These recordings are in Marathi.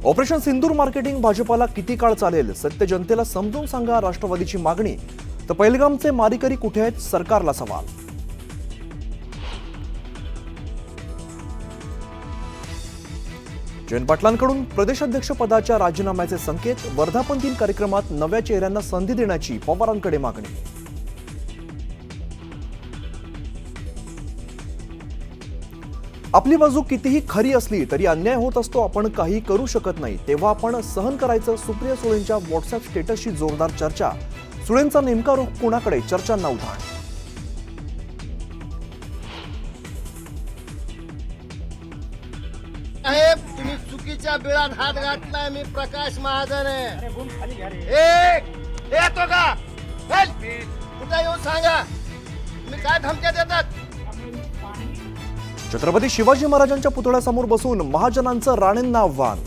ऑपरेशन सिंदूर मार्केटिंग भाजपाला किती काळ चालेल? सत्य जनतेला समजून सांगा, राष्ट्रवादीची मागणी. तर पहिलगामचे मारेकरी कुठे आहेत? सरकारला सवाल. जयंत पाटलांकडून प्रदेशाध्यक्ष पदाच्या राजीनाम्याचे संकेत. वर्धापन दिन कार्यक्रमात नव्या चेहऱ्यांना संधी देण्याची पवारांकडे मागणी. आपली बाजू कितीही खरी असली तरी अन्याय होत असतो, आपण काही करू शकत नाही, तेव्हा आपण सहन करायचं. सुप्रिया सुळेंच्या व्हॉट्सअप स्टेटसची जोरदार चर्चा. सुळेंचा नेमका रुख कोणाकडे? चर्चांना उधाण. तुम्ही चुकीच्या बिळात हात घातलाय. मी प्रकाश महाजन आहे. येतो का? कुठे येऊन सांगा. तुम्ही काय धमक्या देतात? छत्रपती शिवाजी महाराजांच्या पुतळ्यासमोर बसून महाजनांचं राणेंना आव्हान.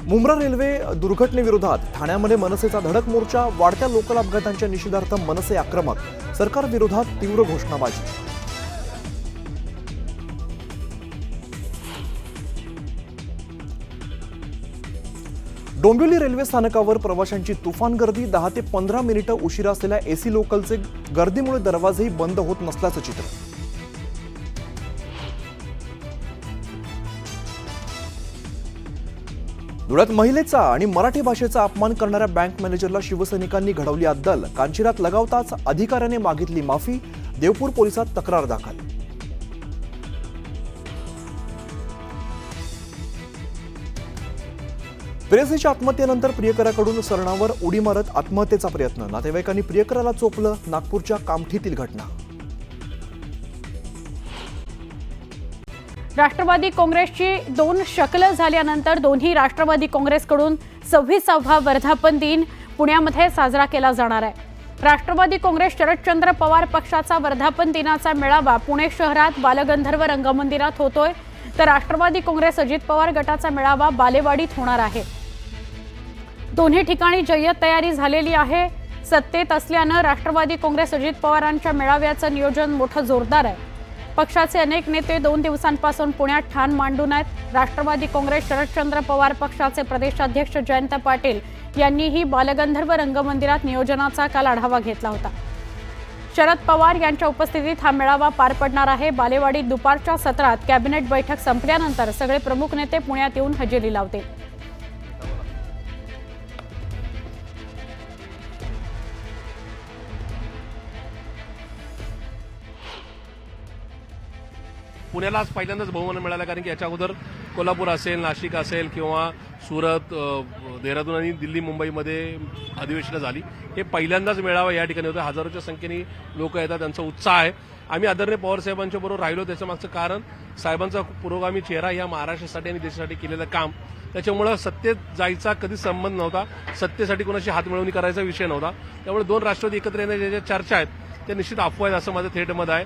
मुंब्रा रेल्वे दुर्घटनेविरोधात ठाण्यामध्ये मनसेचा धडक मोर्चा. वाढत्या लोकल अपघातांच्या निषेधार्थ मनसे आक्रमक. सरकार विरोधात तीव्र घोषणाबाजी. डोंबिवली रेल्वे स्थानकावर प्रवाशांची तुफान गर्दी. 10 ते 15 मिनिटं उशिरा असलेल्या एसी लोकलचे गर्दीमुळे दरवाजेही बंद होत नसल्याचं चित्र. धुळ्यात महिलेचा आणि मराठी भाषेचा अपमान करणाऱ्या बँक मॅनेजरला शिवसैनिकांनी घडवली अद्दल. कांचिरात लगावताच अधिकाऱ्याने मागितली माफी. देवपूर पोलिसात तक्रार दाखल. प्रेयसीच्या आत्महत्येनंतर प्रियकराकडून सरणावर उडी मारत आत्महत्येचा प्रयत्न. नातेवाईकांनी प्रियकराला चोपलं. नागपूरच्या कामठीतील घटना. राष्ट्रवादी काँग्रेसची 2 शकलं झाल्यानंतर दोन्ही राष्ट्रवादी काँग्रेसकडून 26वा वर्धापन दिन पुण्यामध्ये साजरा केला जाणार आहे. राष्ट्रवादी काँग्रेस शरदचंद्र पवार पक्षाचा वर्धापन दिनाचा मेळावा पुणे शहरात बालगंधर्व रंगमंदिरात होतोय, तर राष्ट्रवादी काँग्रेस अजित पवार गटाचा मेळावा बालेवाडीत होणार आहे. दोन्ही ठिकाणी जय्यत तयारी झालेली आहे. सत्तेत असल्यानं राष्ट्रवादी काँग्रेस अजित पवारांच्या मेळाव्याचं नियोजन मोठं जोरदार आहे. पक्षाचे अनेक नेते 2 दिवसांपासून पुण्यात ठाण मांडून आहेत. राष्ट्रवादी काँग्रेस शरदचंद्र पवार पक्षाचे प्रदेशाध्यक्ष जयंत पाटील यांनीही बालगंधर्व रंगमंदिरात नियोजनाचा काल आढावा घेतला होता. शरद पवार यांच्या उपस्थितीत हा मेळावा पार पडणार आहे. बालेवाडीत दुपारच्या सत्रात कॅबिनेट बैठक संपल्यानंतर सगळे प्रमुख नेते पुण्यात येऊन हजेरी लावतील. पुण्याला आज पहिल्यांदाच बहुमान मिळाला, कारण की याच्या अगोदर कोल्हापूर असेल, नाशिक असेल किंवा सुरत, देहरादून आणि दिल्ली, मुंबईमध्ये अधिवेशनं झाली. हे पहिल्यांदाच मेळावा या ठिकाणी होतं. हजारोच्या संख्येने लोक येतात, त्यांचा उत्साह आहे. आम्ही आदरणीय पवार साहेबांच्या बरोबर राहिलो. त्याचं मागचं कारण साहेबांचा पुरोगामी चेहरा या महाराष्ट्रासाठी आणि देशासाठी केलेलं काम. त्याच्यामुळे सत्तेत जायचा कधी संबंध नव्हता. सत्तेसाठी कोणाची हातमिळवणी करायचा विषय नव्हता. त्यामुळे 2 राष्ट्रवादी एकत्र येण्याच्या ज्या चर्चा आहेत त्या निश्चित अफवा आहेत असं माझं थेट मत आहे.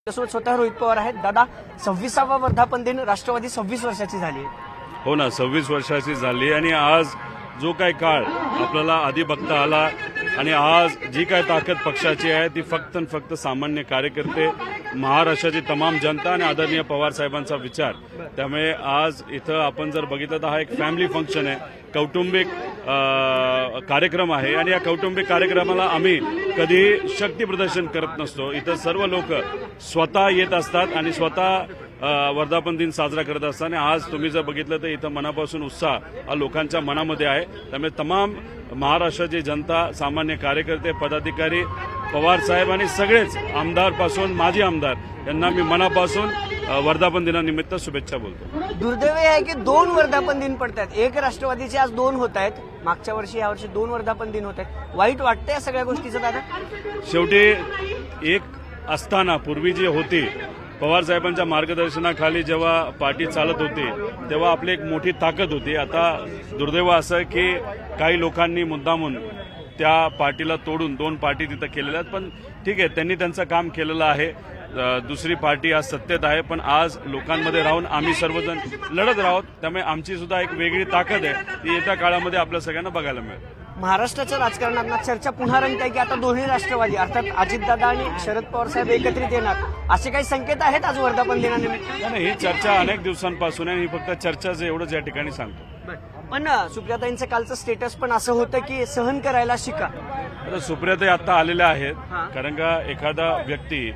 स्वतः रोहित पवार आहेत. दादा, 26वा वर्धापन दिन, राष्ट्रवादी 26 वर्षाची झाली. हो ना, 26 वर्षाची झाली. आणि आज जो काही काळ आपल्याला आधी बघता आला आणि आज जी काय ताकद पक्षाची आहे ती फक्त आणि फक्त सामान्य कार्यकर्ते, महाराष्ट्राची तमाम जनता आणि आदरणीय पवार साहेबांचा विचार. त्यामुळे आज इथं आपण जर बघितलं तर हा एक फॅमिली फंक्शन आहे, कौटुंबिक कार्यक्रम आहे. आणि या कौटुंबिक कार्यक्रमाला आम्ही कधी शक्ती प्रदर्शन करत नसतो. इथं सर्व लोक स्वतः येत असतात आणि स्वतः वर्धापन दिन साजरा करत असतात. आणि आज तुम्ही जर बघितलं तर इथं मनापासून उत्साह हा लोकांच्या मनामध्ये आहे. त्यामुळे तमाम महाराष्ट्राची जनता, सामान्य कार्यकर्ते, पदाधिकारी, पवार साहेब आणि सगळेच आमदारपासून माजी आमदार यांना मी मनापासून वर्धापन दिनानिमित्त शुभेच्छा बोलतो. दुर्दैव आहे की 2 वर्धापन दिन पडतात. एक राष्ट्रवादीचे आज 2 होत आहेत. मागच्या वर्षी यावर्षी 2 वर्धापन दिन होत आहेत. वाईट वाटतं या सगळ्या गोष्टीचं दादा? शेवटी एक असताना पूर्वी जी होती पवार साहेबांच्या मार्गदर्शनाखाली जेव्हा पार्टी चालत होती तेव्हा आपली एक मोठी ताकद होती. आता दुर्दैव असं की काही लोकांनी मुद्दामून त्या पार्टीला तोडून 2 पार्टी तिथं केलेल्या आहेत. पण ठीक आहे, त्यांनी त्यांचं काम केलेलं आहे. दुसरी पार्टी आज सत्तेत आहे, पण आज लोकांमध्ये राहून आम्ही सर्वजण लढत राहत. त्यामुळे आमची सुद्धा एक वेगळी ताकद आहे ती येत्या काळामध्ये आपल्या सगळ्यांना बघायला मिळेल. महाराष्ट्राच्या राजकारणात चर्चा पुन्हा रंगते की आता दोन्ही राष्ट्रवादी अर्थात अजितदादा आणि शरद पवार साहेब एकत्रित येणार असे काही संकेत आहेत आज वर्धापन दिनानिमित्त? नाही, ही चर्चा अनेक दिवसांपासून आहे. ही फक्त चर्चाच आहे, एवढंच या ठिकाणी सांगतो. पण सुप्रियाताईंचं कालचं स्टेटस पण असं होतं की सहन करायला शिका. आता सुप्रियाताई आता आलेल्या आहेत. कारण का एखादा व्यक्ती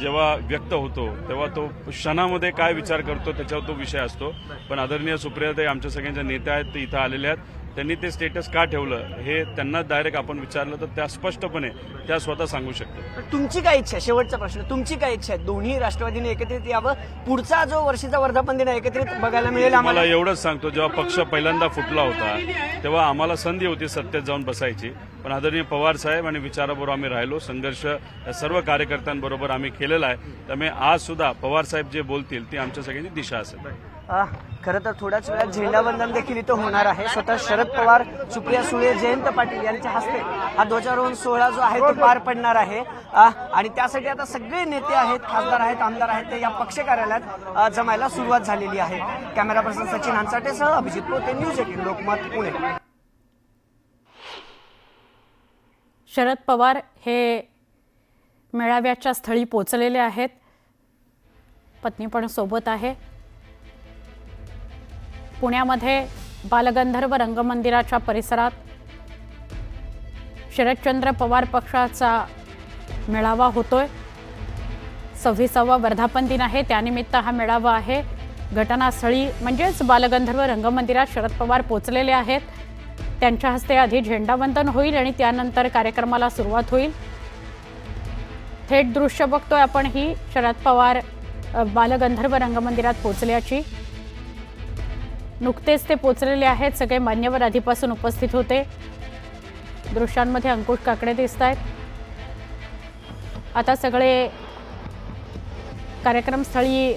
जेव्हा व्यक्त होतो तेव्हा तो क्षणामध्ये काय विचार करतो त्याच्यावर तो विषय असतो. पण आदरणीय सुप्रियाताई आमच्या सगळ्यांच्या नेत्या आहेत, ते इथं आलेल्या आहेत. त्यांनी ते स्टेटस का ठेवलं हे त्यांना डायरेक्ट आपण विचारलं तर त्या स्पष्टपणे त्या स्वतः सांगू शकतात. तुमची काय इच्छा आहे? शेवटचा प्रश्न, तुमची काय इच्छा आहे? दोन्ही राष्ट्रवादीने एकत्रित यावं, पुढचा जो वर्षीचा वर्धापन दिन आहे एकत्रित बघायला मिळेल मला आम्हाला. एवढंच सांगतो, जेव्हा पक्ष पहिल्यांदा फुटला होता तेव्हा आम्हाला संधी होती सत्तेत जाऊन बसायची. पण आदरणीय पवार साहेब आणि विचाराबरोबर आम्ही राहिलो. संघर्ष या सर्व कार्यकर्त्यांबरोबर आम्ही केलेला आहे. त्यामुळे आज सुद्धा पवार साहेब जे बोलतील ती आमच्या सगळ्यांची दिशा असेल. खरं तर थोड्याच वेळात झेंडावंदन देखील इथं होणार आहे. स्वतः शरद पवार, सुप्रिया सुळे, जयंत पाटील यांच्या हस्ते हा ध्वजारोहण सोहळा जो आहे तो पार पडणार आहे. आणि त्यासाठी आता सगळे नेते आहेत, खासदार आहेत, आमदार आहेत, ते या पक्ष कार्यालयात जमायला सुरुवात झालेली आहे. कॅमेरा पर्सन सचिन हंसाटेसह अभिजित पोते, न्यूज 18 लोकमत, पुणे. शरद पवार हे मेळाव्याच्या स्थळी पोचलेले आहेत. पत्नी पण सोबत आहे. पुण्यामध्ये बालगंधर्व रंगमंदिराच्या परिसरात शरदचंद्र पवार पक्षाचा मेळावा होतोय. 26वा वर्धापन दिन आहे, त्यानिमित्त हा मेळावा आहे. घटनास्थळी म्हणजेच बालगंधर्व रंगमंदिरात शरद पवार पोचलेले आहेत. त्यांच्या हस्ते आधी झेंडावंदन होईल आणि त्यानंतर कार्यक्रमाला सुरुवात होईल. थेट दृश्य बघतोय आपण ही शरद पवार बालगंधर्व रंगमंदिरात पोचल्याची. नुकतेच ते पोचलेले आहेत. सगळे मान्यवर आधीपासून उपस्थित होते. दृश्यांमध्ये अंकुश काकडे दिसत आहेत. आता सगळे कार्यक्रमस्थळी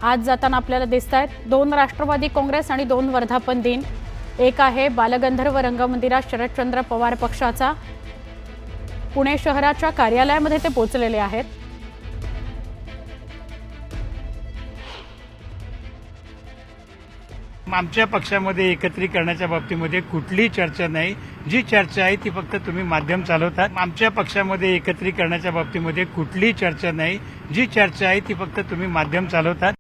आज जाताना आपल्याला दिसत आहेत. 2 राष्ट्रवादी काँग्रेस आणि 2 वर्धापन दिन. एक आहे बालगंधर्व रंगमंदिरात शरदचंद्र पवार पक्षाचा. पुणे शहराच्या कार्यालयामध्ये ते पोचलेले आहेत. आमच्या पक्षामध्ये एकत्रीकरणाच्या बाबतीमध्ये कुठलीही चर्चा नाही. जी चर्चा आहे ती फक्त तुम्ही माध्यम चालवतात. आमच्या पक्षामध्ये एकत्रीकरणाच्या बाबतीमध्ये कुठलीही चर्चा नाही. जी चर्चा आहे ती फक्त तुम्ही माध्यम चालवतात.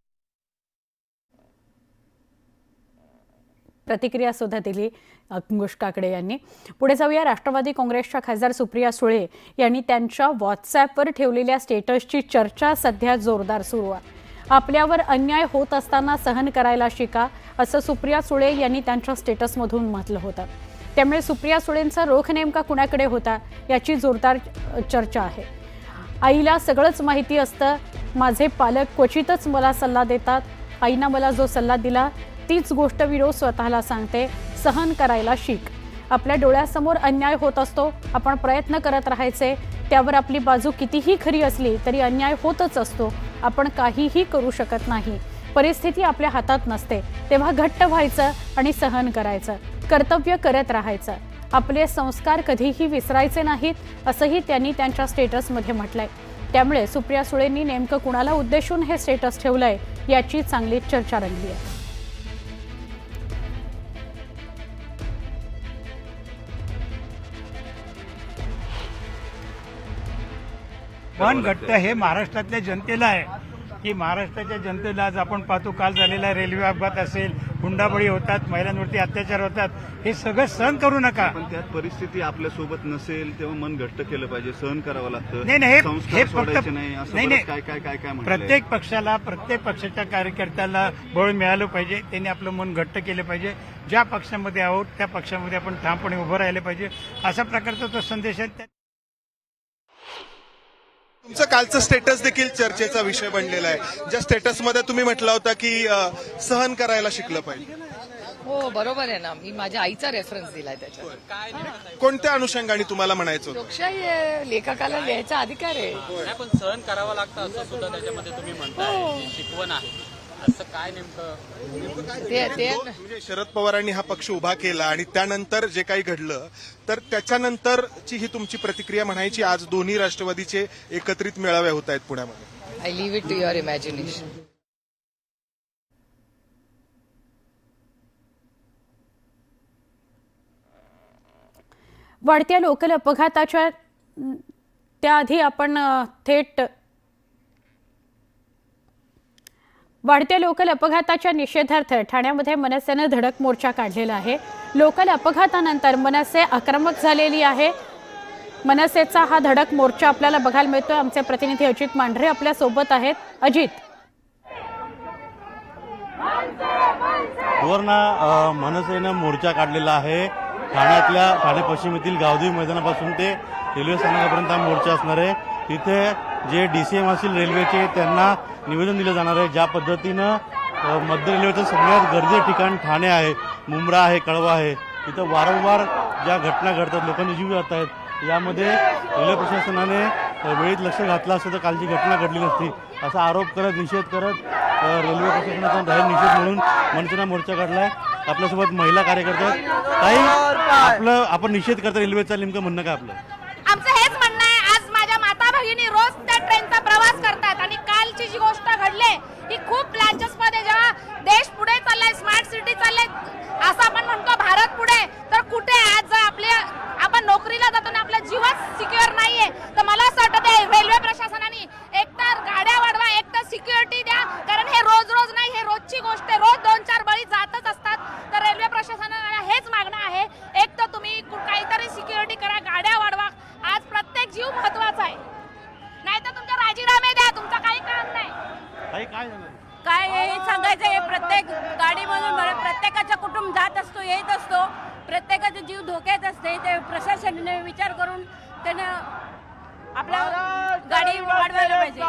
प्रतिक्रिया सुद्धा दिली अंकुश काकडे यांनी. पुढे जाऊया. राष्ट्रवादी काँग्रेसच्या खासदार सुप्रिया सुळे यांनी त्यांच्या व्हॉट्सॲपवर ठेवलेल्या स्टेटसची चर्चा सध्या जोरदार सुरू आहे. आपल्यावर अन्याय होत असताना सहन करायला शिका, असं सुप्रिया सुळे यांनी त्यांच्या स्टेटसमधून म्हटलं होतं. त्यामुळे सुप्रिया सुळेंचा रोख नेमका कुणाकडे होता याची जोरदार चर्चा आहे. आईला सगळंच माहिती असतं. माझे पालक क्वचितच मला सल्ला देतात. आईनं मला जो सल्ला दिला तीच गोष्ट मी रोज स्वतःला सांगते, सहन करायला शिक. आपल्या डोळ्यासमोर अन्याय होत असतो, आपण प्रयत्न करत राहायचे. त्यावर आपली बाजू कितीही खरी असली तरी अन्याय होतच असतो. आपण काहीही करू शकत नाही. परिस्थिती आपल्या हातात नसते. तेव्हा घट्ट व्हायचं आणि सहन करायचं. कर्तव्य करत राहायचं. आपले संस्कार कधीही विसरायचे नाहीत, असंही त्यांनी त्यांच्या स्टेटसमध्ये म्हटलंय. त्यामुळे सुप्रिया सुळेंनी नेमकं कुणाला उद्देशून हे स्टेटस ठेवलंय याची चांगली चर्चा रंगली आहे. मन घट्ट हे महाराष्ट्रातल्या जनतेला आहे की महाराष्ट्राच्या जनतेला आज आपण पाहतो, काल झालेला रेल्वे अपघात असेल, हुंडाबळी होतात, महिलांवरती अत्याचार होतात, हे सगळं सहन करू नका. पण त्यात परिस्थिती आपल्या सोबत नसेल तेव्हा मन घट्ट केलं पाहिजे, सहन करावं लागतं. नाही, संस्कार हे फक्त सोडायचे नाही असं नाही, बरंच काय म्हटलंय. प्रत्येक पक्षाला, प्रत्येक पक्षाच्या कार्यकर्त्याला बळ मिळालं पाहिजे. त्यांनी आपलं मन घट्ट केलं पाहिजे. ज्या पक्षामध्ये आहोत त्या पक्षामध्ये आपण ठामपणे उभं राहिले पाहिजे, अशा प्रकारचा तो संदेश आहे. तुमचं कालचं स्टेटस देखील चर्चेचा विषय बनलेला आहे. ज्या स्टेटसमध्ये तुम्ही म्हटलं होतं की सहन करायला शिकलं पाहिजे. हो बरोबर आहे ना. मी माझ्या आईचा रेफरन्स दिलाय त्याच्यात. कोणत्या अनुषंगाने तुम्हाला म्हणायचं होतं? लोकशाही आहे, लेखकाला लिहायचा अधिकार आहे. पण सहन करावं लागतं असं सुद्धा त्याच्यामध्ये तुम्ही म्हणताय, शिकवण आहे. असं काय नेमकं म्हणजे शरद पवारांनी हा पक्ष उभा केला आणि त्यानंतर जे काही घडलं तर त्याच्यानंतरची ही तुमची प्रतिक्रिया म्हणायची. आज दोन्ही राष्ट्रवादीचे एकत्रित मेळावे होत आहेत पुण्यामध्ये. I leave it to your imagination. वाढत्या लोकल अपघाताच्या त्याआधी आपण थेट वाढत्या लोकल अपघाताच्या निषेधार्थ ठाण्यामध्ये मनसेनं धडक मोर्चा काढलेला आहे. लोकल अपघातानंतर मनसे आक्रमक झालेली आहे. मनसेचा हा धडक मोर्चा आपल्याला बघायला मिळतोय. आमचे प्रतिनिधी अजित मांढरे आपल्या सोबत आहेत. अजित, मनसेनं मोर्चा काढलेला आहे. ठाणे पश्चिम येथील गावदेवी मैदानापासून ते रेल्वे स्थानकापर्यंत हा मोर्चा असणार आहे. तिथे जे DCM असतील रेल्वेचे त्यांना निवेदन दिलं जाणार आहे. ज्या पद्धतीनं मध्य रेल्वेचं सगळ्यात गर्दीचं ठिकाण ठाणे आहे, मुंब्रा आहे, कळवा आहे, तिथं वारंवार ज्या घटना घडतात, लोकांचे जीव जात आहेत, यामध्ये रेल्वे प्रशासनाने वेळीत लक्ष घातलं असतं तर कालची घटना घडली नसती असा आरोप करत निषेध करत रेल्वे प्रशासनाचा जाहीर निषेध म्हणून मनसेनं मोर्चा काढलाय. आपल्यासोबत महिला कार्यकर्ते आहेत. काही आपण निषेध करता रेल्वेचा नेमकं म्हणणं काय आपलं? आमचं हेच म्हणणं आहे, आज माझ्या माता भगिनी रोज त्या ट्रेनचा प्रवास करतात आणि कालची जी गोष्ट घडली ही खूप लांछस्पद आहे. जेव्हा देश पुढे चाललाय, स्मार्ट सिटी चाललाय, असं आपण म्हणतो भारत पुढे, तर कुठे आज आपण नोकरीला जातो आणि आपला जीवच सिक्युअर नाहीये. तर मला असं वाटतं रेल्वे प्रशासनाने एकतर गाड्या वाढवा, एकतर सिक्युरिटी द्या, कारण हे रोज नाही, हे रोजची गोष्ट आहे. रोज 2-4 बळी जातच असतात. तर रेल्वे प्रशासनाला हेच मागणं आहे, एक तर तुम्ही काहीतरी सिक्युरिटी करा, गाड्या वाढवा. आज प्रत्येक जीव महत्वाचा आहे, नाहीतर तुमचा राजीनामे द्या, तुमचं काही काम नाही. काय हे सांगायचं आहे, प्रत्येक गाडीमधून प्रत्येकाचा कुटुंब जात असतो, येत असतो, प्रत्येकाचा जीव धोक्यात असते. ते प्रशासनाने विचार करून त्यानं आपला गाडी वाढवायला पाहिजे.